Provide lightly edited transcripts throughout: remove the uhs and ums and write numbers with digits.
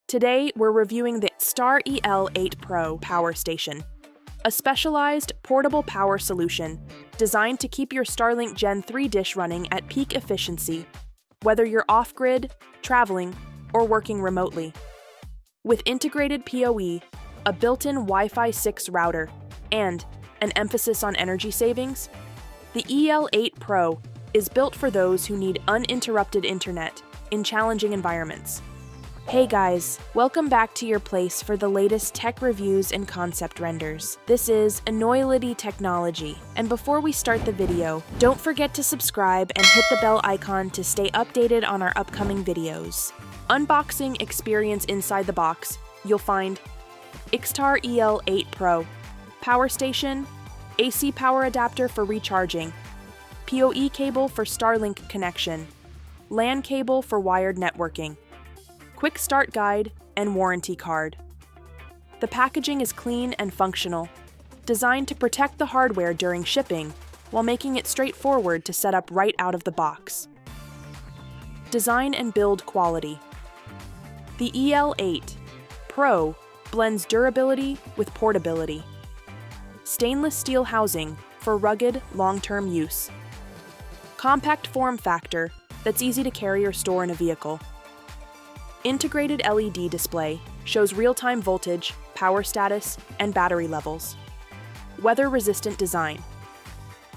Today, we're reviewing the XTAR EL8 Pro power station, a specialized, portable power solution designed to keep your Starlink Gen 3 dish running at peak efficiency, whether you're off-grid, traveling, or working remotely. With integrated PoE, a built-in Wi-Fi 6 router, and an emphasis on energy savings, the EL8 Pro is built for those who need uninterrupted internet in challenging environments. Hey guys, welcome back to your place for the latest tech reviews and concept renders. This is Enoylity technology, and before we start the video, don't forget to subscribe and hit the bell icon to stay updated on our upcoming videos. Unboxing experience inside the box, you'll find XTAR EL8 Pro, power station, AC power adapter for recharging, PoE cable for Starlink connection, LAN cable for wired networking, quick start guide, and warranty card. The packaging is clean and functional, designed to protect the hardware during shipping while making it straightforward to set up right out of the box. Design and build quality. The EL8 Pro blends durability with portability. Stainless steel housing for rugged, long-term use. Compact form factor that's easy to carry or store in a vehicle. Integrated LED display shows real-time voltage, power status, and battery levels. Weather-resistant design.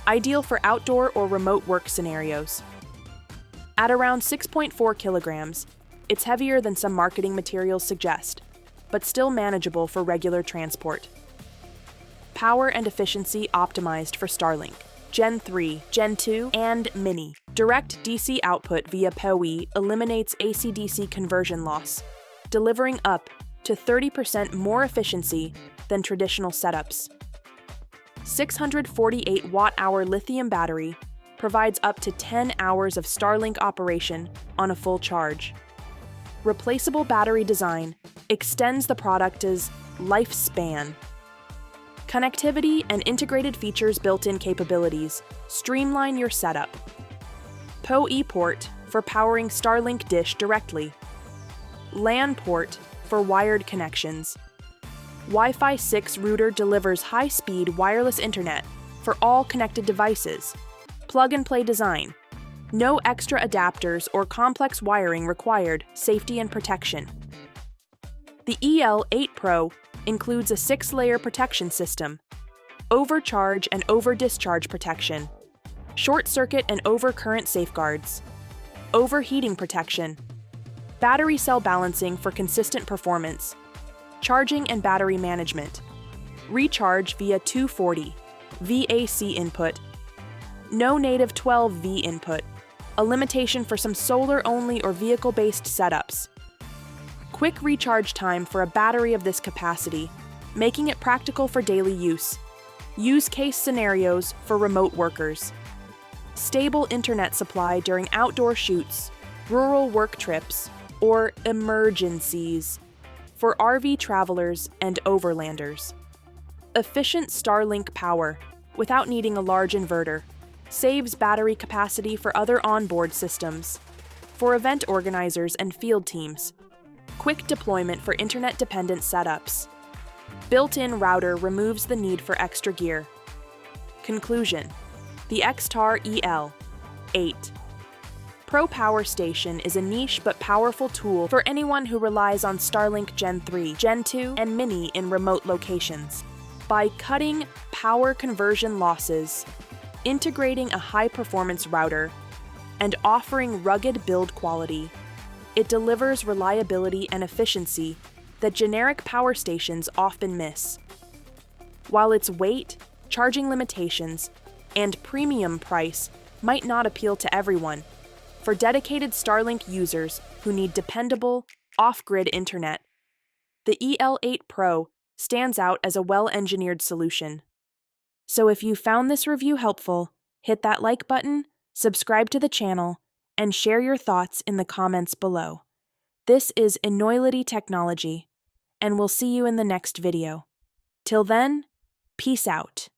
Ideal for outdoor or remote work scenarios. At around 6.4 kilograms, it's heavier than some marketing materials suggest, but still manageable for regular transport. Power and efficiency optimized for Starlink, Gen 3, Gen 2, and Mini. Direct DC output via PoE eliminates AC-DC conversion loss, delivering up to 30% more efficiency than traditional setups. 648 watt-hour lithium battery provides up to 10 hours of Starlink operation on a full charge. Replaceable battery design extends the product's lifespan. Connectivity and integrated features built-in capabilities streamline your setup. PoE port for powering Starlink dish directly. LAN port for wired connections. Wi-Fi 6 router delivers high-speed wireless internet for all connected devices. Plug-and-play design. No extra adapters or complex wiring required, safety and protection. The EL8 Pro includes a 6-layer protection system, overcharge and over-discharge protection, short-circuit and overcurrent safeguards, overheating protection, battery cell balancing for consistent performance, charging and battery management, recharge via 240 VAC input, no native 12V input, a limitation for some solar-only or vehicle-based setups. Quick recharge time for a battery of this capacity, making it practical for daily use. Use case scenarios for remote workers. Stable internet supply during outdoor shoots, rural work trips, or emergencies for RV travelers and overlanders. Efficient Starlink power without needing a large inverter. Saves battery capacity for other onboard systems. For event organizers and field teams. Quick deployment for internet-dependent setups. Built-in router removes the need for extra gear. Conclusion: the XTAR EL8 Pro Power Station is a niche but powerful tool for anyone who relies on Starlink Gen 3, Gen 2, and Mini in remote locations. By cutting power conversion losses, integrating a high-performance router, and offering rugged build quality, it delivers reliability and efficiency that generic power stations often miss. While its weight, charging limitations, and premium price might not appeal to everyone, for dedicated Starlink users who need dependable, off-grid internet, the EL8 Pro stands out as a well-engineered solution. So if you found this review helpful, hit that like button, subscribe to the channel, and share your thoughts in the comments below. This is Enoylity technology, and we'll see you in the next video. Till then, peace out.